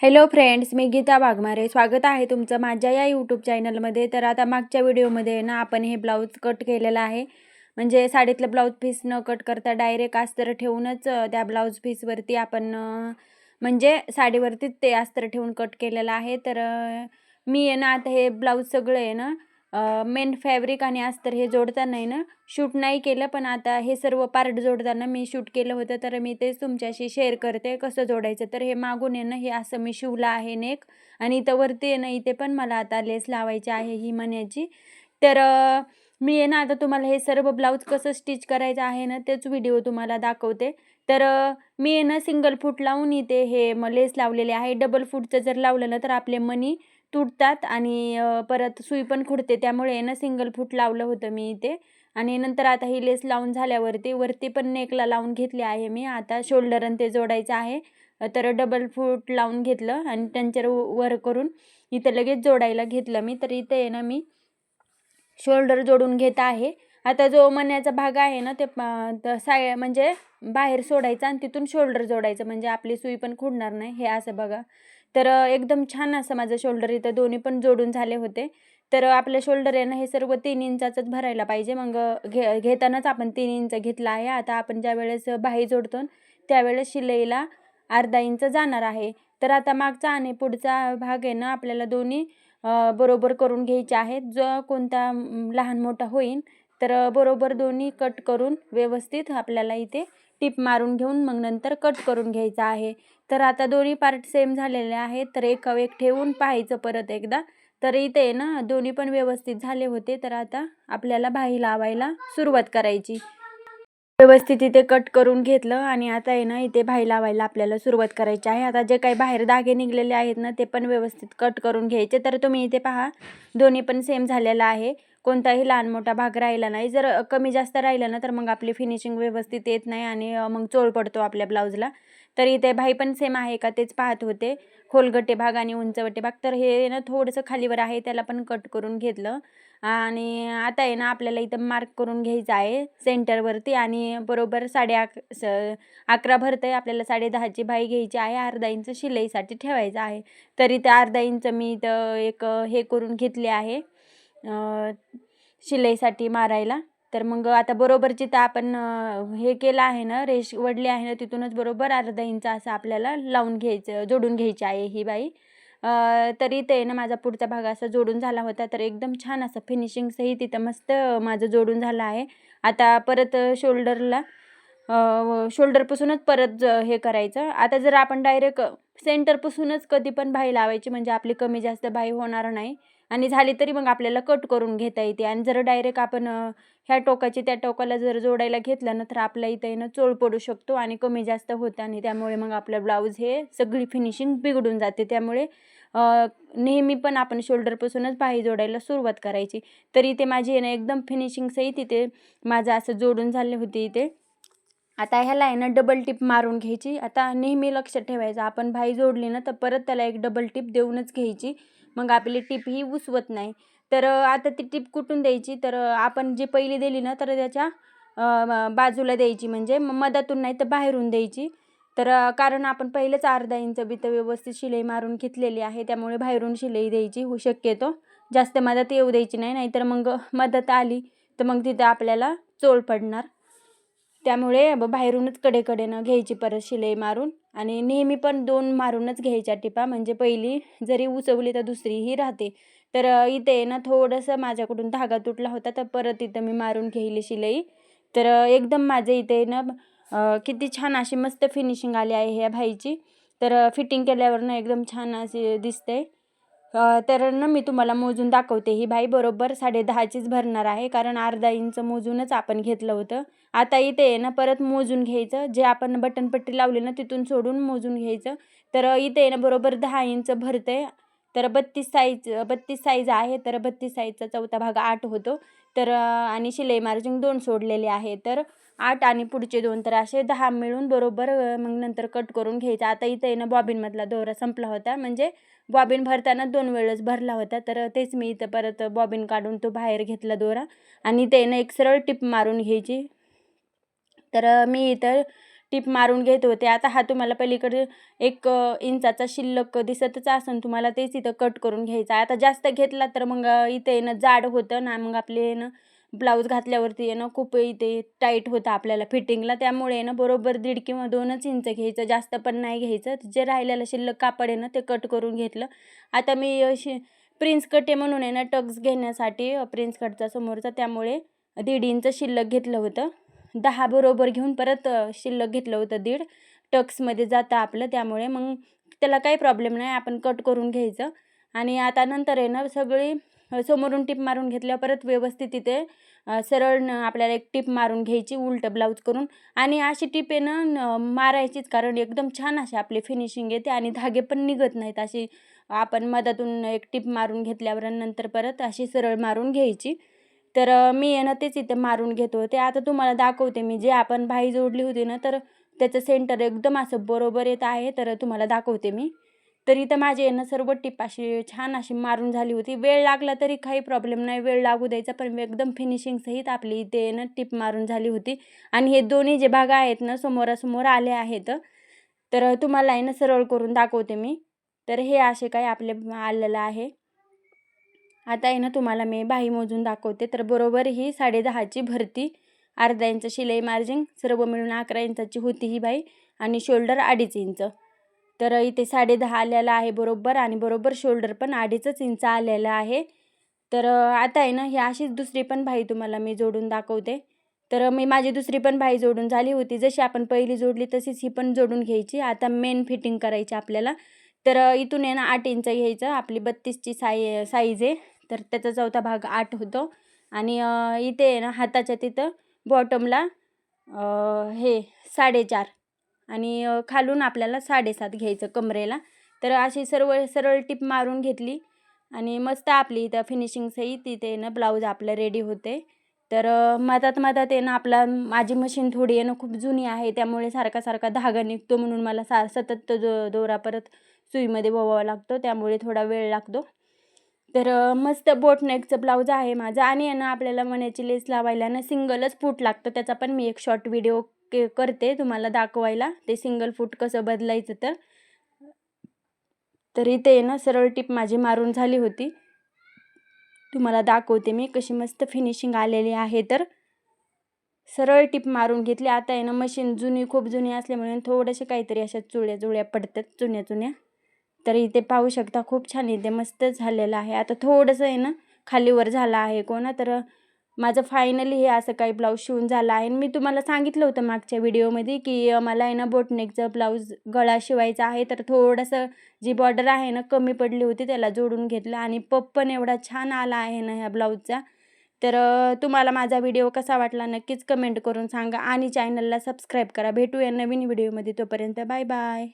Hello friends, मी गीता वाघमारे. स्वागत आहे तुमचं माझ्या या यूट्यूब चॅनलमध्ये. तर आता मागच्या व्हिडिओमध्ये ना आपण हे ब्लाऊज कट केलेलं आहे. म्हणजे साडीतलं ब्लाऊज पीस न कट करता डायरेक्ट अस्तर ठेवूनच त्या ब्लाऊज पीसवरती आपण म्हणजे साडीवरतीच ते अस्तर ठेवून कट केलेलं आहे. तर मी आहे ना आता हे ब्लाऊज सगळं आहे ना मेन फॅब्रिक आणि अस्तर हे जोडताना आहे ना शूट नाही केलं, पण आता हे सर्व पार्ट जोडताना मी शूट केलं होतं. तर मी तेच तुमच्याशी शेअर करते कसं जोडायचं. तर हे मागून आहे ना हे असं मी शिवलं आहे नेक, आणि इथं वरती आहे ना इथे पण मला आता लेस लावायची आहे ही मण्याची. तर मी आहे ना आता तुम्हाला हे सर्व ब्लाऊज कसं स्टिच करायचं आहे ना तेच व्हिडिओ तुम्हाला दाखवते. तर मी आहे ना सिंगल फूट लावून इथे हे लेस लावलेले आहे. डबल फूटचं जर लावलं ना तर आपले मणी तुटतात आणि परत सुई पण खुडते. त्यामुळे आहे ना सिंगल फूट लावलं होतं मी इथे. आणि नंतर आता ही लेस लावून झाल्यावरती वरती पण नेकला लावून घेतली आहे मी. आता शोल्डर आणि ते जोडायचं आहे. तर डबल फूट लावून घेतलं आणि त्यांच्यावर वर करून इथं लगेच जोडायला घेतलं मी. तर इथे आहे ना मी शोल्डर जोडून घेत आहे. आता जो मण्याचा भाग आहे ना ते म्हणजे बाहेर सोडायचा आणि तिथून शोल्डर जोडायचं, म्हणजे आपली सुई पण खुडणार नाही. हे असं बघा. तर एकदम छान असं माझं शोल्डर इथं दोन्ही पण जोडून झाले होते. तर आपलं शोल्डर आहे ना हे सर्व 3 इंचाचंच भरायला पाहिजे. मग घेतानाच आपण 3 इंच घेतला आहे. आता आपण ज्यावेळेस बाही जोडतो त्यावेळेस शिलाईला अर्धा इंच जाणार आहे. तर आता मागचा आणि पुढचा भाग आहे ना आपल्याला दोन्ही बरोबर करून घ्यायचे आहेत. जो कोणता लहान मोठा होईल तर बरोबर दोन्ही कट करून व्यवस्थित आपल्याला इथे टिप मारून घेऊन मग नंतर कट करून घ्यायचं आहे. तर आता दोन्ही पार्ट सेम झालेले आहेत. तर एक ठेवून पाहायचं परत एकदा. तर इथे ना दोन्ही पण व्यवस्थित झाले होते. तर आता आपल्याला बाही लावायला सुरुवात करायची. व्यवस्थित इथे कट करून घेतलं आणि आता आहे ना इथे बाही लावायला आपल्याला सुरुवात करायची आहे. आता जे काही बाहेर धागे निघलेले आहेत ना ते पण व्यवस्थित कट करून घ्यायचे. तर तुम्ही इथे पहा दोन्ही पण सेम झालेला आहे. कोणताही लहान मोठा भाग राहिला नाही. जर कमी जास्त राहिलं ना तर मग आपली फिनिशिंग व्यवस्थित येत नाही आणि मग चोळ पडतो आपल्या ब्लाऊजला. तर इथे बाही पण सेम आहे का तेच पाहत होते. खोलगटे भाग आणि उंचवटे भाग, तर हे ना थोडंसं खालीवर आहे त्याला पण कट करून घेतलं. आणि आता आहे ना आपल्याला इथं मार्क करून घ्यायचं आहे सेंटरवरती आणि बरोबर 11:30 भरतंय. आपल्याला 10:30ची बाही घ्यायची आहे. अर्धा इंच शिलाईसाठी ठेवायचं आहे. तर इथं अर्धा इंच मी इथं एक हे करून घेतले आहे शिलाईसाठी मारायला. तर मग आता बरोबर जिथं आपण हे केलं आहे ना रेष वडली आहे ना तिथूनच बरोबर अर्धा इंच असं आपल्याला लावून घ्यायचं, जोडून घ्यायची आहे ही बाई. तर इथे ना माझा पुढचा भाग असा जोडून झाला होता. तर एकदम छान असं फिनिशिंग सहित इथं मस्त माझं जोडून झालं आहे. आता परत शोल्डरपासूनच परत हे करायचं. आता जर आपण डायरेक्ट सेंटरपासूनच कधी पण बाही लावायची, म्हणजे आपली कमी जास्त बाही होणार नाही आणि झाली तरी मग आपल्याला कट करून घेता येते. आणि जर डायरेक्ट आपण ह्या टोकाची त्या टोकाला जर जोडायला घेतलं ना तर आपल्या इथं ना चोळ पडू शकतो आणि कमी जास्त होतं आणि त्यामुळे मग आपलं ब्लाऊज हे सगळी फिनिशिंग बिघडून जाते. त्यामुळे नेहमी पण आपण शोल्डरपासूनच बाही जोडायला सुरुवात करायची. तर इथे माझी आहे ना एकदम फिनिशिंग सहित इथे माझं असं जोडून झाले होते इथे. आता ह्याला आहे ना डबल टिप मारून घ्यायची. आता नेहमी लक्षात ठेवायचं आपण बाही जोडली ना तर परत त्याला एक डबल टिप देऊनच घ्यायची, मग आपली टिप ही उसवत नाही. तर आता ती टिप कुठून द्यायची, तर आपण जी पहिली दिली ना तर त्याच्या बाजूला द्यायची, म्हणजे मधातून नाही तर बाहेरून द्यायची. तर कारण आपण पहिलेच अर्धा इंच बिथं व्यवस्थित शिलाई मारून घेतलेली आहे, त्यामुळे बाहेरून शिलाई द्यायची शक्यतो. जास्त मदत येऊ द्यायची नाही, नाहीतर मग मदत आली तर मग तिथं आपल्याला चोळ पडणार. त्यामुळे बाहेरूनच कडेकडेनं घ्यायची परत शिलाई मारून. आणि नेहमी पण 2 मारूनच घ्यायच्या टिपा, म्हणजे पहिली जरी उसवली तर दुसरीही राहते. तर इथे ना थोडंसं माझ्याकडून धागा तुटला होता तर परत इथं मी मारून घेतली शिलाई. तर एकदम माझे इथे ना किती छान अशी मस्त फिनिशिंग आली आहे ह्या बाहीची. तर फिटिंग केल्यावर ना एकदम छान असे दिसते. तर ना मी तुम्हाला मोजून दाखवते. ही बाही बरोबर 10:30चीच भरणार आहे, कारण अर्धा इंच मोजूनच आपण घेतलं होतं. आता इथे आहे ना परत मोजून घ्यायचं, जे आपण बटनपट्टी लावली ना तिथून सोडून मोजून घ्यायचं. तर इथे आहे ना बरोबर 10 इंच भरते. तर 32 साईज आहे. तर 32 साईजचा चौथा भाग 8 होतो. तर आणि शिलाई मार्जिन 2 सोडलेले आहे. तर 8 आणि पुढचे 2 तर असे 10 मिळून बरोबर मग नंतर कट करून घ्यायचं. आता इथे आहे ना बॉबिनमधला दोरा संपला होता, म्हणजे बॉबिन भरताना 2 वेळेस भरला होता. तर तेच मी इथं परत बॉबिन काढून तो बाहेर घेतला दोरा आणि ते ना एक सरळ टिप मारून घ्यायची. तर मी इथं टिप मारून घेत होते. आता हा तुम्हाला पलीकडे 1 इंचाचा शिल्लक दिसतच असेल तुम्हाला, तेच इथं कट करून घ्यायचा आहे. आता जास्त घेतला तर मग इथे ना जाड होतं ना, मग आपले ना ब्लाऊज घातल्यावरती ना खूप इथे टाईट होतं आपल्याला फिटिंगला. त्यामुळे ना बरोबर 1.5 किंवा 2च इंच घ्यायचं, जास्त पण नाही घ्यायचं. जे राहिलेलं शिल्लक कापड आहे ना ते कट करून घेतलं. आता मी प्रिन्स कट आहे म्हणून आहे ना टक्स घेण्यासाठी प्रिन्स कटचा समोरचा, त्यामुळे 1.5 इंच शिल्लक घेतलं होतं. 10 बरोबर घेऊन परत शिल्लक घेतलं होतं 1.5. टक्समध्ये जातं आपलं, त्यामुळे मग त्याला काही प्रॉब्लेम नाही, आपण कट करून घ्यायचं. आणि आता नंतर आहे ना सगळी समोरून टिप मारून घेतल्यावर परत व्यवस्थित इथे सरळ आपल्याला एक टिप मारून घ्यायची उलटं ब्लाऊज करून. आणि अशी टिप आहे ना मारायचीच, कारण एकदम छान अशी आपली फिनिशिंग येते आणि धागे पण निघत नाहीत. अशी आपण मधातून एक टिप मारून घेतल्यावर नंतर परत अशी सरळ मारून घ्यायची. तर मी आहे ना तेच इथे मारून घेत होते. आता तुम्हाला दाखवते मी, जे आपण बाही जोडली होती ना तर त्याचं सेंटर एकदम असं बरोबर येत आहे, तर तुम्हाला दाखवते मी. तर इथं माझी आहे ना सर्व टिप अशी छान अशी मारून झाली होती. वेळ लागला तरी काही प्रॉब्लेम नाही, वेळ लागू द्यायचा, पण एकदम फिनिशिंग सहित आपली इथे ना टिप मारून झाली होती. आणि हे दोन्ही जे भाग आहेत ना समोरासमोर आले आहेत. तर तुम्हाला आहे ना सरळ करून दाखवते मी. तर हे असे काय आपले आलेलं आहे. आता आहे ना तुम्हाला मी बाही मोजून दाखवते. तर बरोबर ही 10.5ची भरती, अर्धा इंच शिलाई मार्जिन, सर्व मिळून 11 इंचाची होती ही बाही, आणि शोल्डर 2.5 इंच. तर इथे 10.5 आलेला आहे बरोबर, आणि बरोबर शोल्डर पण 2.5 इंच आलेला आहे. तर आता आहे ना ही अशीच दुसरी पण बाही तुम्हाला मी जोडून दाखवते. तर मी माझी दुसरी पण बाही जोडून झाली होती. जशी आपण पहिली जोडली तशीच ही पण जोडून घ्यायची. आता मेन फिटिंग करायची आपल्याला. तर इथून आहे ना 8 इंच घ्यायचं, आपली 32ची साईज आहे. तर त्याचा चौथा भाग 8 होतो. आणि इथे आहे ना हाताच्या तिथं बॉटमला हे 4.5, आणि खालून आपल्याला 7.5 घ्यायचं कमरेला. तर अशी सरळ टिप मारून घेतली आणि मस्त आपली इथं फिनिशिंग सहित इथे ना ब्लाऊज आपलं रेडी होते. तर मधात आहे ना माझी मशीन थोडी आहे ना खूप जुनी आहे, त्यामुळे सारखा धागा निघतो, म्हणून मला सतत दोरा परत सुईमध्ये वळवावा लागतो, त्यामुळे थोडा वेळ लागतो. तर मस्त बोटनेकचं ब्लाऊज आहे माझं. आणि आहे ना आपल्याला मण्याची लेस लावायला ना सिंगलच फूट लागतं. त्याचा पण मी एक शॉर्ट व्हिडिओ करते तुम्हाला दाखवायला, ते सिंगल फूट कसं बदलायचं. तर इथे आहे ना सरळ टिप माझी मारून झाली होती. तुम्हाला दाखवते मी कशी मस्त फिनिशिंग आलेली आहे. तर सरळ टिप मारून घेतली. आता आहे ना मशीन खूप जुनी असल्यामुळे थोडेसे काहीतरी अशा चुळ्या पडतात चुन्या. तर इथे पाहू शकता खूप छान इथे मस्त झालेलं आहे. आता थोडंसं आहे ना खालीवर झालं आहे तर माझं फायनली हे असं काही ब्लाऊज शिवून झालं आहे. मी तुम्हाला सांगितलं होतं मागच्या व्हिडिओमध्ये की मला आहे ना बोटनेकचं ब्लाऊज गळा शिवायचा आहे. तर थोडंसं जी बॉर्डर आहे ना कमी पडली होती, त्याला जोडून घेतलं, आणि पप पण एवढा छान आला आहे ना ह्या ब्लाऊजचा. तर तुम्हाला माझा व्हिडिओ कसा वाटला नक्कीच कमेंट करून सांगा, आणि चॅनलला सबस्क्राईब करा. भेटूया नवीन व्हिडिओमध्ये, तोपर्यंत बाय बाय.